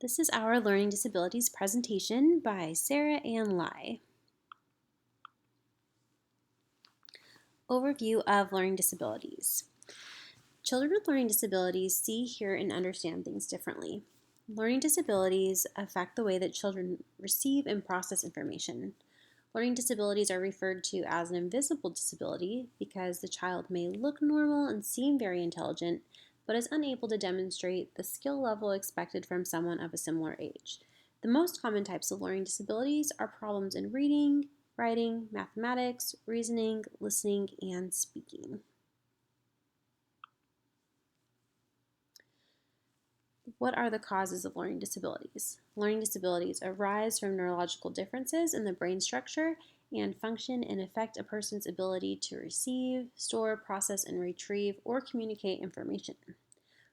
This is our Learning Disabilities presentation by Sarah Ann Lai. Overview of learning disabilities. Children with learning disabilities see, hear, and understand things differently. Learning disabilities affect the way that children receive and process information. Learning disabilities are referred to as an invisible disability because the child may look normal and seem very intelligent, but is unable to demonstrate the skill level expected from someone of a similar age. The most common types of learning disabilities are problems in reading, writing, mathematics, reasoning, listening, and speaking. What are the causes of learning disabilities? Learning disabilities arise from neurological differences in the brain structure and function and affect a person's ability to receive, store, process, and retrieve or communicate information.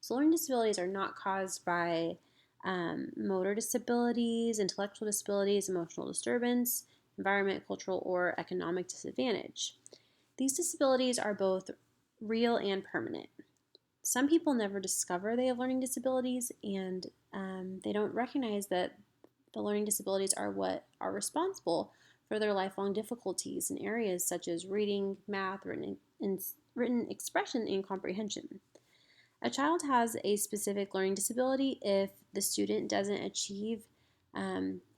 So learning disabilities are not caused by motor disabilities, intellectual disabilities, emotional disturbance, environment, cultural, or economic disadvantage. These disabilities are both real and permanent. Some people never discover they have learning disabilities, and they don't recognize that the learning disabilities are what are responsible for their lifelong difficulties in areas such as reading, math, written expression, and comprehension. A child has a specific learning disability if the student doesn't achieve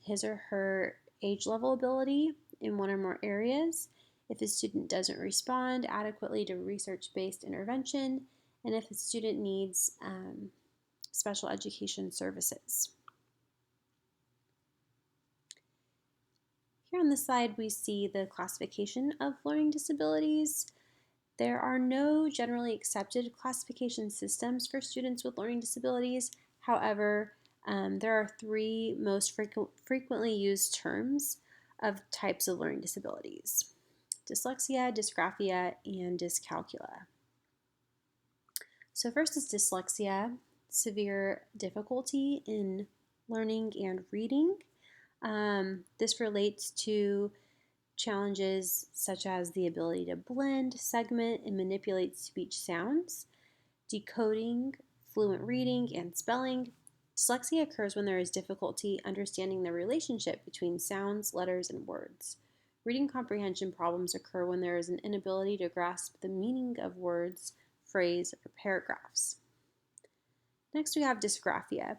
his or her age level ability in one or more areas, if a student doesn't respond adequately to research-based intervention, and if a student needs special education services. Here on this slide, we see the classification of learning disabilities. There are no generally accepted classification systems for students with learning disabilities. However, there are three most frequently used terms of types of learning disabilities: dyslexia, dysgraphia, and dyscalculia. So first is dyslexia, severe difficulty in learning and reading. This relates to challenges such as the ability to blend, segment, and manipulate speech sounds, decoding, fluent reading, and spelling. Dyslexia occurs when there is difficulty understanding the relationship between sounds, letters, and words. Reading comprehension problems occur when there is an inability to grasp the meaning of words, phrase, or paragraphs. Next, we have dysgraphia,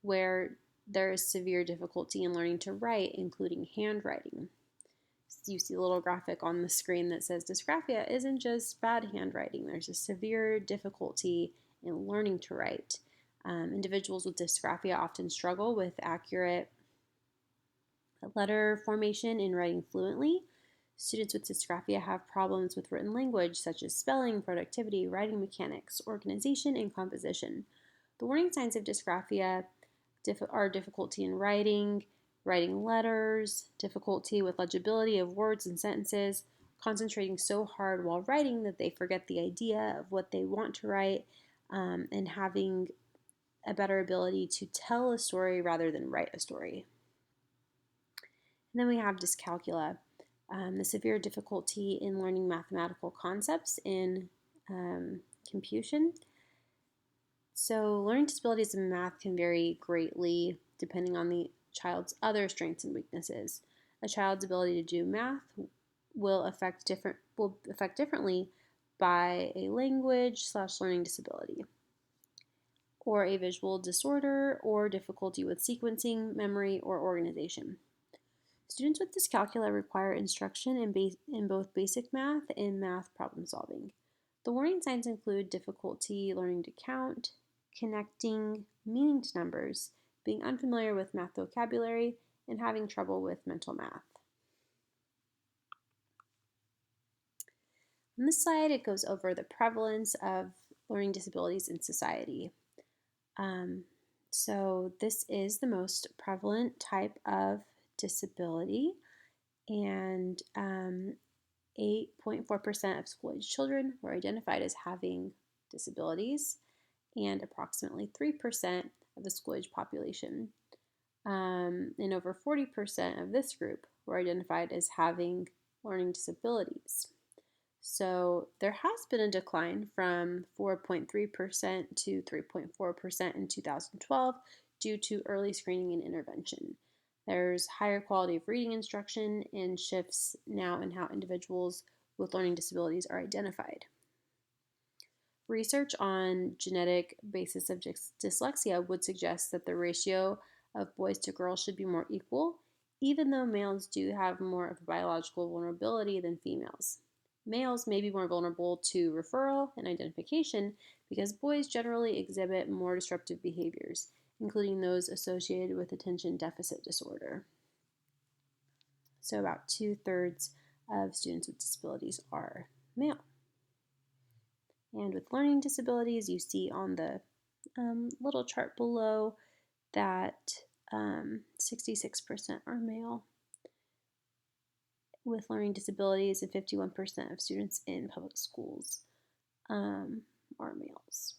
where there is severe difficulty in learning to write, including handwriting. You see a little graphic on the screen that says dysgraphia isn't just bad handwriting. There's a severe difficulty in learning to write. Individuals with dysgraphia often struggle with accurate letter formation and writing fluently. Students with dysgraphia have problems with written language such as spelling, productivity, writing mechanics, organization, and composition. The warning signs of dysgraphia are difficulty in writing letters, difficulty with legibility of words and sentences, concentrating so hard while writing that they forget the idea of what they want to write, and having a better ability to tell a story rather than write a story. And then we have dyscalculia, the severe difficulty in learning mathematical concepts in computation. So learning disabilities in math can vary greatly depending on the child's other strengths and weaknesses. A child's ability to do math will affect differently by a language/learning disability, or a visual disorder, or difficulty with sequencing, memory, or organization. Students with dyscalculia require instruction in both basic math and math problem solving. The warning signs include difficulty learning to count, connecting meaning to numbers, being unfamiliar with math vocabulary, and having trouble with mental math. On this slide, it goes over the prevalence of learning disabilities in society. So this is the most prevalent type of disability, and 8.4% of school-age children were identified as having disabilities, and approximately 3% of the school-age population. And over 40% of this group were identified as having learning disabilities. So there has been a decline from 4.3% to 3.4% in 2012 due to early screening and intervention. There's higher quality of reading instruction and shifts now in how individuals with learning disabilities are identified. Research on genetic basis of dyslexia would suggest that the ratio of boys to girls should be more equal, even though males do have more of a biological vulnerability than females. Males may be more vulnerable to referral and identification because boys generally exhibit more disruptive behaviors, including those associated with attention deficit disorder. So, about 2/3 of students with disabilities are male. And with learning disabilities, you see on the little chart below that 66% are male with learning disabilities, and 51% of students in public schools are males.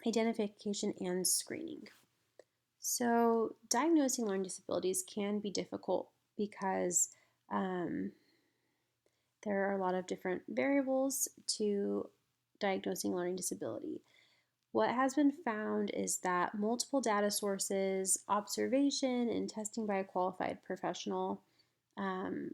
Identification and screening. So, diagnosing learning disabilities can be difficult because there are a lot of different variables to diagnosing learning disability. What has been found is that multiple data sources, observation, and testing by a qualified professional um,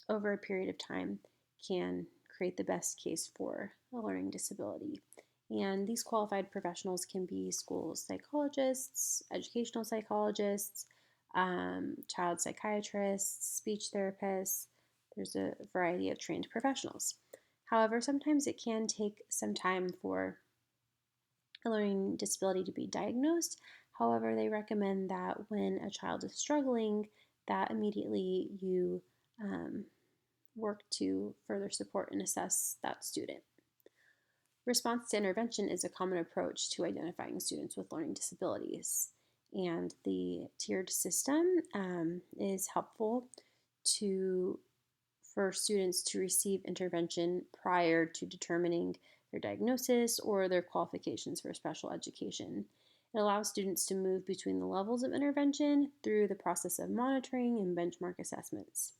over a period of time can create the best case for a learning disability. And these qualified professionals can be school psychologists, educational psychologists, child psychiatrists, speech therapists. There's a variety of trained professionals. However, sometimes it can take some time for a learning disability to be diagnosed. However, they recommend that when a child is struggling, that immediately you work to further support and assess that student. Response to intervention is a common approach to identifying students with learning disabilities, and the tiered system is helpful for students to receive intervention prior to determining their diagnosis or their qualifications for special education. It allows students to move between the levels of intervention through the process of monitoring and benchmark assessments.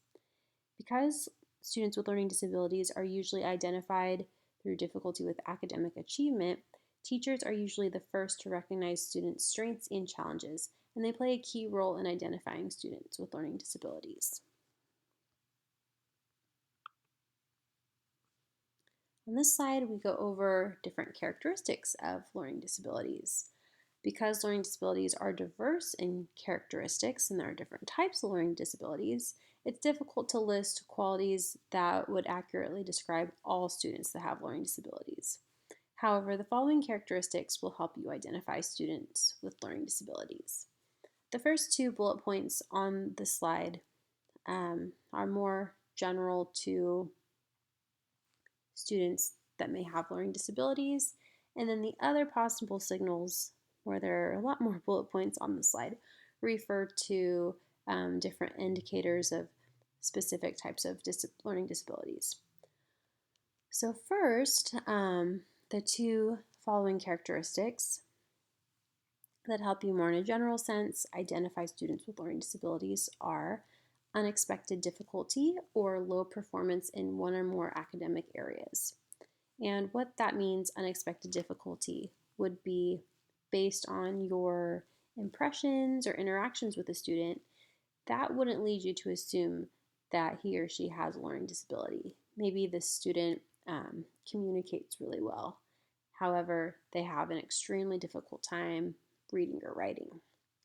Because students with learning disabilities are usually identified through difficulty with academic achievement, teachers are usually the first to recognize students' strengths and challenges, and they play a key role in identifying students with learning disabilities. On this slide, we go over different characteristics of learning disabilities. Because learning disabilities are diverse in characteristics and there are different types of learning disabilities, it's difficult to list qualities that would accurately describe all students that have learning disabilities. However, the following characteristics will help you identify students with learning disabilities. The first two bullet points on the slide are more general to students that may have learning disabilities, and then the other possible signals, where there are a lot more bullet points on the slide, refer to different indicators of specific types of learning disabilities. So first, the two following characteristics that help you more in a general sense identify students with learning disabilities are unexpected difficulty or low performance in one or more academic areas. And what that means, unexpected difficulty, would be based on your impressions or interactions with a student. That wouldn't lead you to assume that he or she has a learning disability. Maybe the student communicates really well. However, they have an extremely difficult time reading or writing.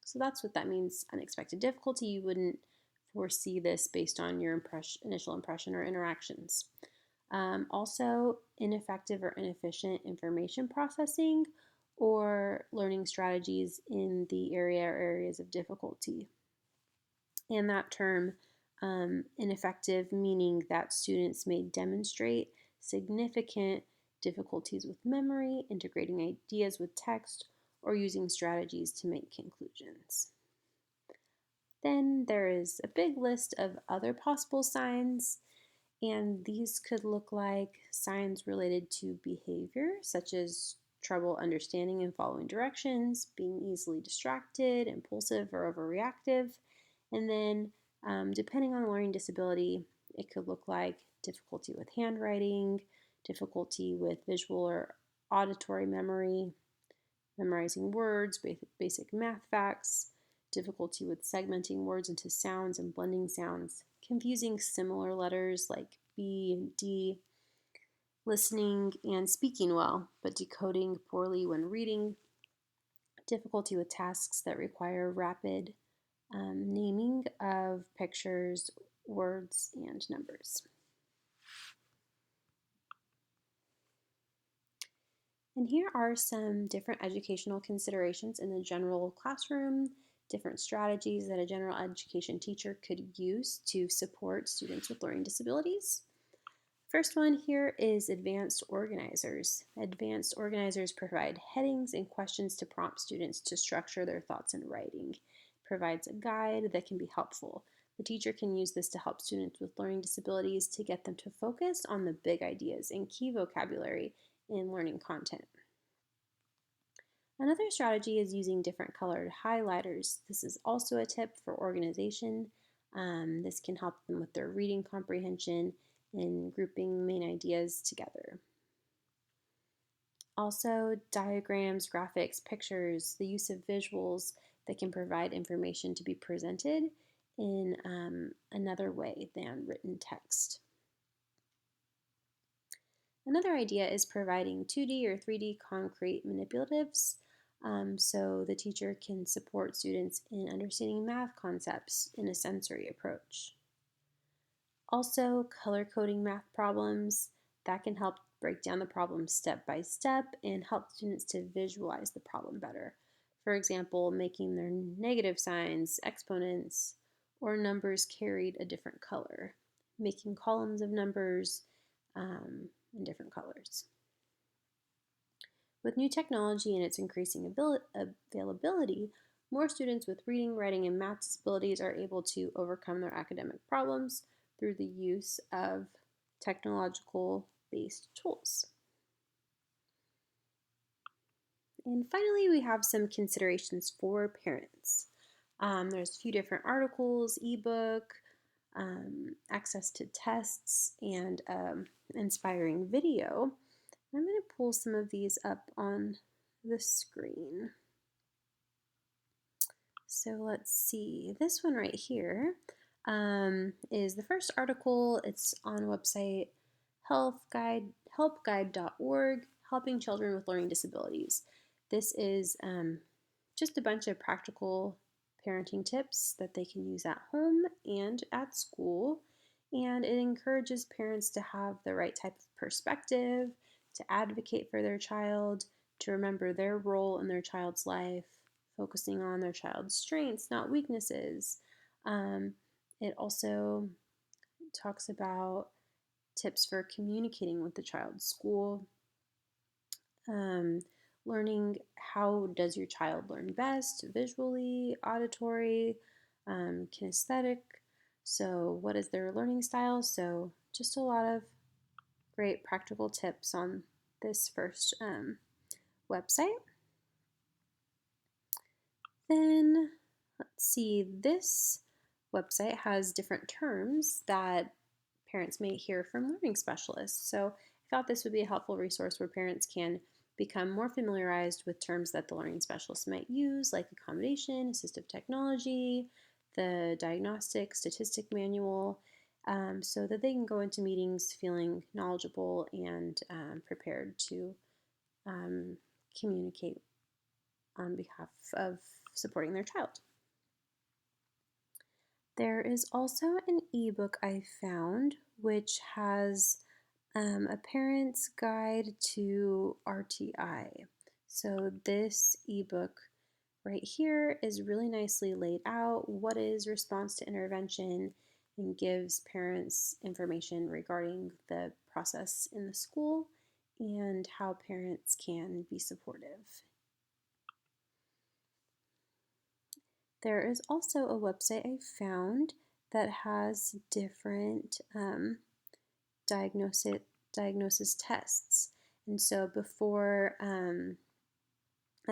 So that's what that means, unexpected difficulty. You wouldn't foresee this based on your initial impression or interactions. Also, ineffective or inefficient information processing or learning strategies in the area or areas of difficulty. And that term, ineffective, meaning that students may demonstrate significant difficulties with memory, integrating ideas with text, or using strategies to make conclusions. Then there is a big list of other possible signs, and these could look like signs related to behavior, such as trouble understanding and following directions, being easily distracted, impulsive, or overreactive. And then, depending on the learning disability, it could look like difficulty with handwriting, difficulty with visual or auditory memory, memorizing words, basic math facts, difficulty with segmenting words into sounds and blending sounds, confusing similar letters like B and D, listening and speaking well, but decoding poorly when reading, difficulty with tasks that require rapid naming of pictures, words, and numbers. And here are some different educational considerations in the general classroom, different strategies that a general education teacher could use to support students with learning disabilities. First one here is advanced organizers. Advanced organizers provide headings and questions to prompt students to structure their thoughts in writing. It provides a guide that can be helpful. The teacher can use this to help students with learning disabilities to get them to focus on the big ideas and key vocabulary in learning content. Another strategy is using different colored highlighters. This is also a tip for organization. This can help them with their reading comprehension and grouping main ideas together. Also, diagrams, graphics, pictures, the use of visuals that can provide information to be presented in another way than written text. Another idea is providing 2D or 3D concrete manipulatives so the teacher can support students in understanding math concepts in a sensory approach. Also, color coding math problems that can help break down the problem step by step and help students to visualize the problem better. For example, making their negative signs, exponents, or numbers carried a different color, making columns of numbers in different colors. With new technology and its increasing availability, more students with reading, writing, and math disabilities are able to overcome their academic problems through the use of technological-based tools. And finally, we have some considerations for parents. There's a few different articles, ebook, access to tests, and inspiring video. I'm going to pull some of these up on the screen. So let's see, this one right here is the first article. It's on a website, helpguide.org, Helping Children with Learning Disabilities. This is just a bunch of practical parenting tips that they can use at home and at school. And it encourages parents to have the right type of perspective, to advocate for their child, to remember their role in their child's life, focusing on their child's strengths, not weaknesses. It also talks about tips for communicating with the child's school, learning how does your child learn best, visually, auditory, kinesthetic. So what is their learning style? So just a lot of great practical tips on this first website. Then let's see, this website has different terms that parents may hear from learning specialists. So I thought this would be a helpful resource where parents can become more familiarized with terms that the learning specialist might use, like accommodation, assistive technology, the diagnostic statistic manual, so that they can go into meetings feeling knowledgeable and prepared to communicate on behalf of supporting their child. There is also an ebook I found which has a parent's guide to RTI. So this ebook right here is really nicely laid out what is response to intervention and gives parents information regarding the process in the school and how parents can be supportive. There is also a website I found that has different diagnosis tests. And so before a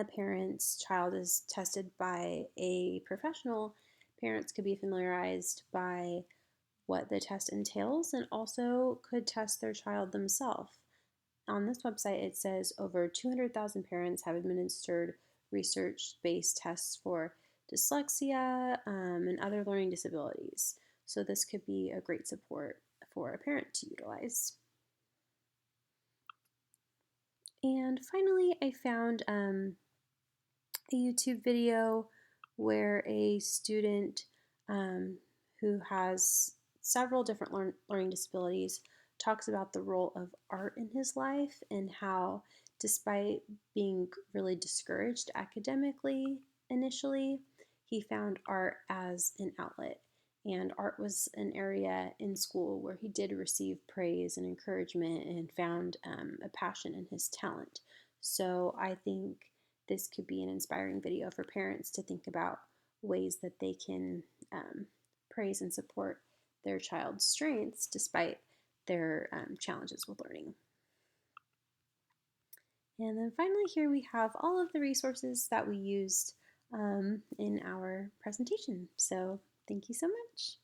parent's child is tested by a professional, parents could be familiarized by what the test entails and also could test their child themselves. on this website, it says over 200,000 parents have administered research-based tests for dyslexia and other learning disabilities. So this could be a great support for a parent to utilize. And finally, I found a YouTube video where a student who has several different learning disabilities talks about the role of art in his life and how, despite being really discouraged academically initially, he found art as an outlet. And art was an area in school where he did receive praise and encouragement and found a passion in his talent. So I think this could be an inspiring video for parents to think about ways that they can praise and support their child's strengths despite their challenges with learning. And then finally here we have all of the resources that we used in our presentation. So thank you so much.